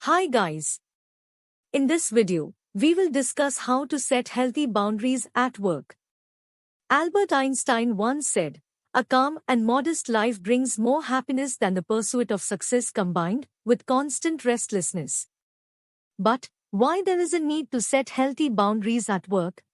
Hi guys. In this video, we will discuss how to set healthy boundaries at work. Albert Einstein once said, "A calm and modest life brings more happiness than the pursuit of success combined with constant restlessness." But why there is a need to set healthy boundaries at work?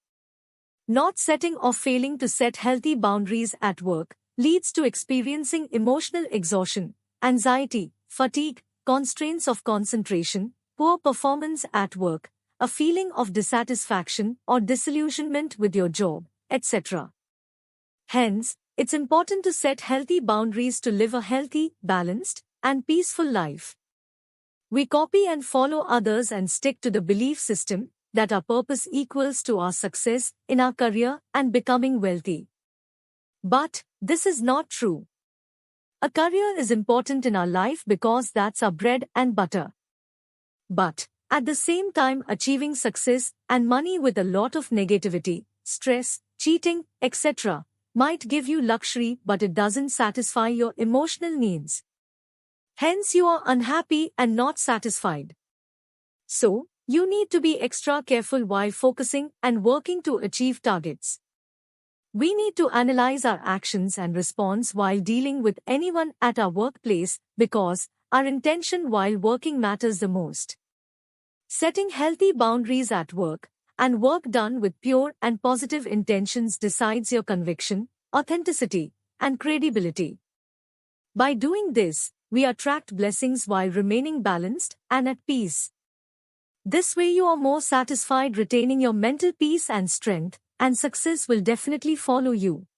Not setting or failing to set healthy boundaries at work leads to experiencing emotional exhaustion, anxiety, fatigue, constraints of concentration, poor performance at work, a feeling of dissatisfaction or disillusionment with your job, etc. Hence, it's important to set healthy boundaries to live a healthy, balanced, and peaceful life. We copy and follow others and stick to the belief system that our purpose equals to our success in our career and becoming wealthy. But this is not true. A career is important in our life because that's our bread and butter. But at the same time, achieving success and money with a lot of negativity, stress, cheating, etc. might give you luxury, but it doesn't satisfy your emotional needs. Hence you are unhappy and not satisfied. So, you need to be extra careful while focusing and working to achieve targets. We need to analyze our actions and response while dealing with anyone at our workplace because our intention while working matters the most. Setting healthy boundaries at work and work done with pure and positive intentions decides your conviction, authenticity, and credibility. By doing this, we attract blessings while remaining balanced and at peace. This way you are more satisfied, retaining your mental peace and strength, and success will definitely follow you.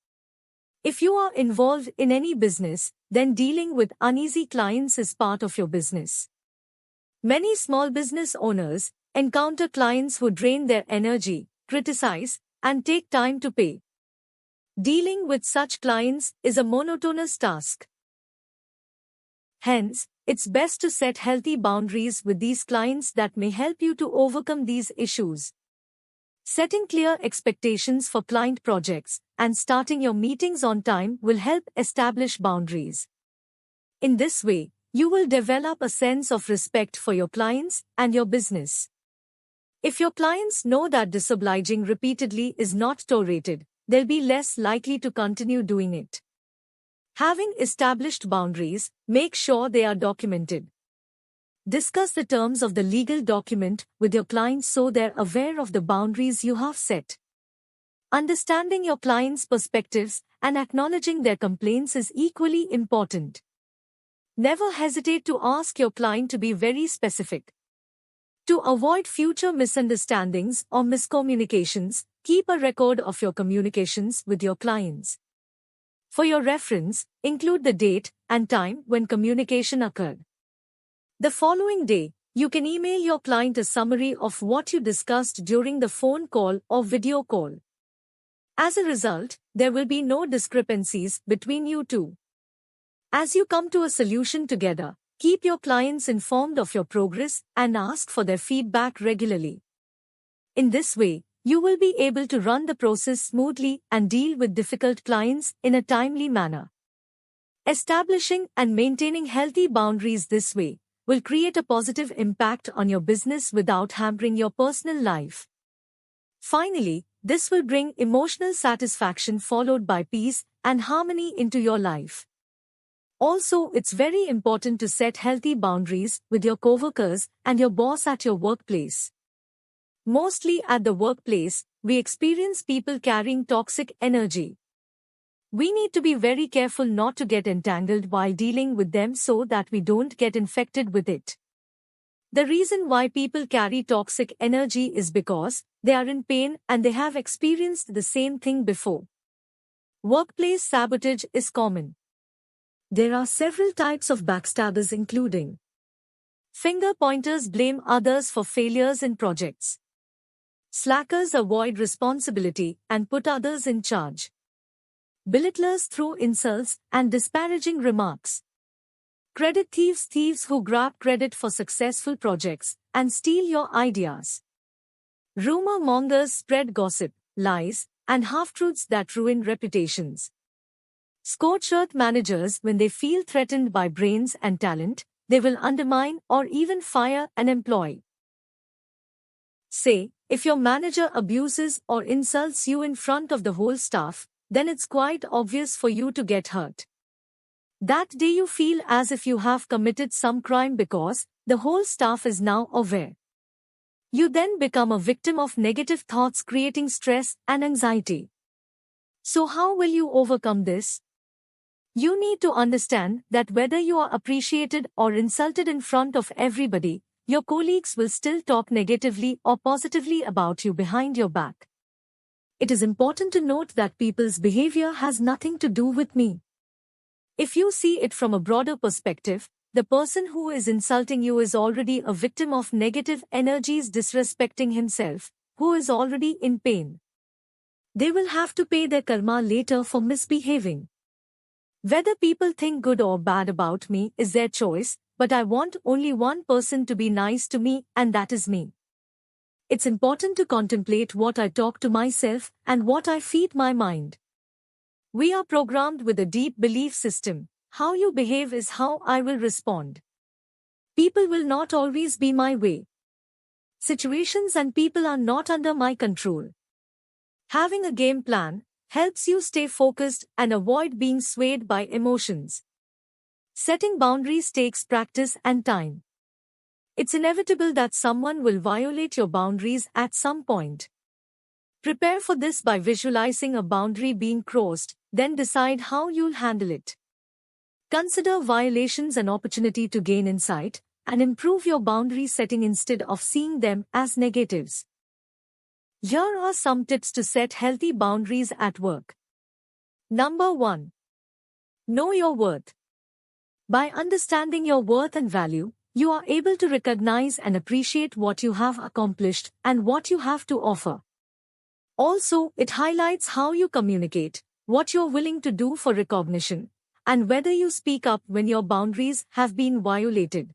If you are involved in any business, then dealing with uneasy clients is part of your business. Many small business owners encounter clients who drain their energy, criticize, and take time to pay. Dealing with such clients is a monotonous task. Hence, it's best to set healthy boundaries with these clients that may help you to overcome these issues. Setting clear expectations for client projects and starting your meetings on time will help establish boundaries. In this way, you will develop a sense of respect for your clients and your business. If your clients know that disobliging repeatedly is not tolerated, they'll be less likely to continue doing it. Having established boundaries, make sure they are documented. Discuss the terms of the legal document with your clients so they're aware of the boundaries you have set. Understanding your clients' perspectives and acknowledging their complaints is equally important. Never hesitate to ask your client to be very specific. To avoid future misunderstandings or miscommunications, keep a record of your communications with your clients. For your reference, include the date and time when communication occurred. The following day, you can email your client a summary of what you discussed during the phone call or video call. As a result, there will be no discrepancies between you two. As you come to a solution together, keep your clients informed of your progress and ask for their feedback regularly. In this way, you will be able to run the process smoothly and deal with difficult clients in a timely manner. Establishing and maintaining healthy boundaries this way will create a positive impact on your business without hampering your personal life. Finally, this will bring emotional satisfaction followed by peace and harmony into your life. Also, it's very important to set healthy boundaries with your coworkers and your boss at your workplace. Mostly at the workplace, we experience people carrying toxic energy. We need to be very careful not to get entangled while dealing with them so that we don't get infected with it. The reason why people carry toxic energy is because they are in pain and they have experienced the same thing before. Workplace sabotage is common. There are several types of backstabbers including finger pointers blame others for failures in projects. Slackers avoid responsibility and put others in charge. Belittlers throw insults and disparaging remarks. Credit thieves who grab credit for successful projects and steal your ideas. Rumor mongers spread gossip, lies, and half-truths that ruin reputations. Scorched earth managers when they feel threatened by brains and talent, they will undermine or even fire an employee. Say, if your manager abuses or insults you in front of the whole staff, then it's quite obvious for you to get hurt. That day you feel as if you have committed some crime because the whole staff is now aware. You then become a victim of negative thoughts, creating stress and anxiety. So how will you overcome this? You need to understand that whether you are appreciated or insulted in front of everybody, your colleagues will still talk negatively or positively about you behind your back. It is important to note that people's behavior has nothing to do with me. If you see it from a broader perspective, the person who is insulting you is already a victim of negative energies, disrespecting himself, who is already in pain. They will have to pay their karma later for misbehaving. Whether people think good or bad about me is their choice, but I want only one person to be nice to me, and that is me. It's important to contemplate what I talk to myself and what I feed my mind. We are programmed with a deep belief system. How you behave is how I will respond. People will not always be my way. Situations and people are not under my control. Having a game plan helps you stay focused and avoid being swayed by emotions. Setting boundaries takes practice and time. It's inevitable that someone will violate your boundaries at some point. Prepare for this by visualizing a boundary being crossed, then decide how you'll handle it. Consider violations an opportunity to gain insight and improve your boundary setting instead of seeing them as negatives. Here are some tips to set healthy boundaries at work. Number 1. Know your worth. By understanding your worth and value, you are able to recognize and appreciate what you have accomplished and what you have to offer. Also, it highlights how you communicate, what you're willing to do for recognition, and whether you speak up when your boundaries have been violated.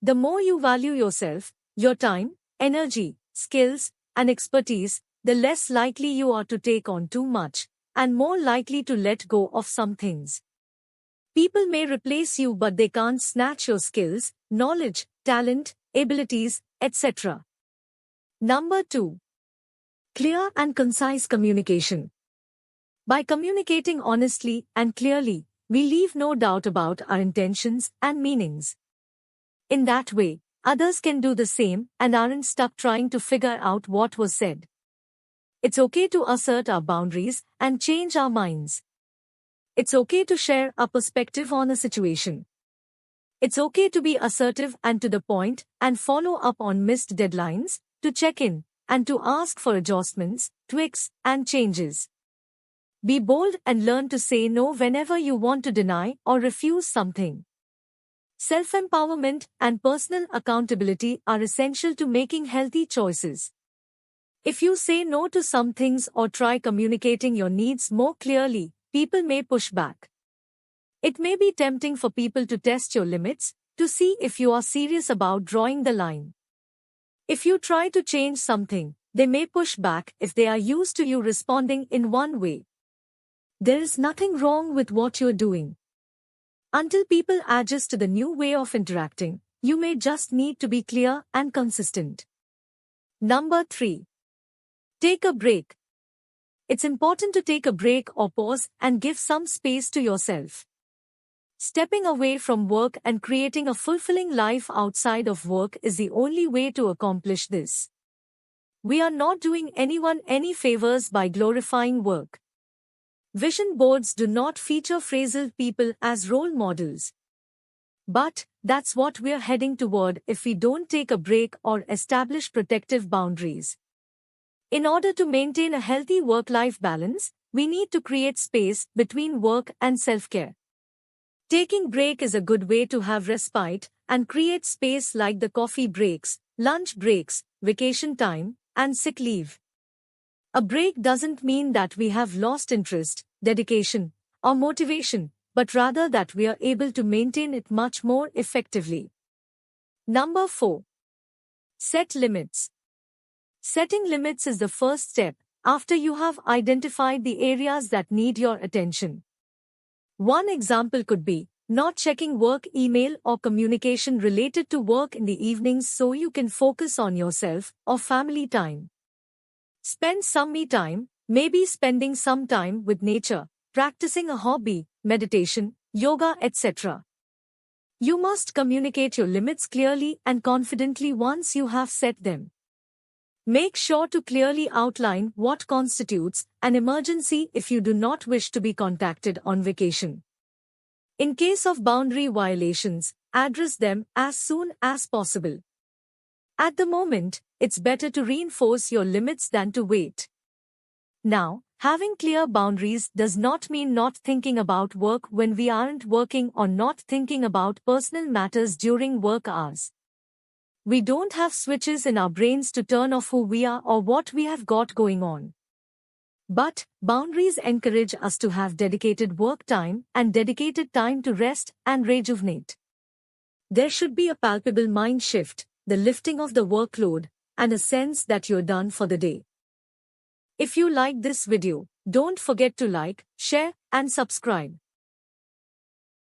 The more you value yourself, your time, energy, skills, and expertise, the less likely you are to take on too much, and more likely to let go of some things. People may replace you, but they can't snatch your skills, knowledge, talent, abilities, etc. Number 2. Clear and concise communication. By communicating honestly and clearly, we leave no doubt about our intentions and meanings. In that way, others can do the same and aren't stuck trying to figure out what was said. It's okay to assert our boundaries and change our minds. It's okay to share our perspective on a situation. It's okay to be assertive and to the point and follow up on missed deadlines, to check in, and to ask for adjustments, tweaks, and changes. Be bold and learn to say no whenever you want to deny or refuse something. Self-empowerment and personal accountability are essential to making healthy choices. If you say no to some things or try communicating your needs more clearly, people may push back. It may be tempting for people to test your limits, to see if you are serious about drawing the line. If you try to change something, they may push back if they are used to you responding in one way. There is nothing wrong with what you're doing. Until people adjust to the new way of interacting, you may just need to be clear and consistent. Number 3. Take a break. It's important to take a break or pause and give some space to yourself. Stepping away from work and creating a fulfilling life outside of work is the only way to accomplish this. We are not doing anyone any favors by glorifying work. Vision boards do not feature frazzled people as role models. But that's what we're heading toward if we don't take a break or establish protective boundaries. In order to maintain a healthy work-life balance, we need to create space between work and self-care. Taking break is a good way to have respite and create space, like the coffee breaks, lunch breaks, vacation time, and sick leave. A break doesn't mean that we have lost interest, dedication, or motivation, but rather that we are able to maintain it much more effectively. Number 4. Set limits. Setting limits is the first step after you have identified the areas that need your attention. One example could be, Not checking work email or communication related to work in the evenings so you can focus on yourself or family time. Spend some me time, maybe spending some time with nature, practicing a hobby, meditation, yoga, etc. You must communicate your limits clearly and confidently once you have set them. Make sure to clearly outline what constitutes an emergency if you do not wish to be contacted on vacation. In case of boundary violations, address them as soon as possible. At the moment, it's better to reinforce your limits than to wait. Now, having clear boundaries does not mean not thinking about work when we aren't working or not thinking about personal matters during work hours. We don't have switches in our brains to turn off who we are or what we have got going on. But boundaries encourage us to have dedicated work time and dedicated time to rest and rejuvenate. There should be a palpable mind shift, the lifting of the workload, and a sense that you're done for the day. If you like this video, don't forget to like, share, and subscribe.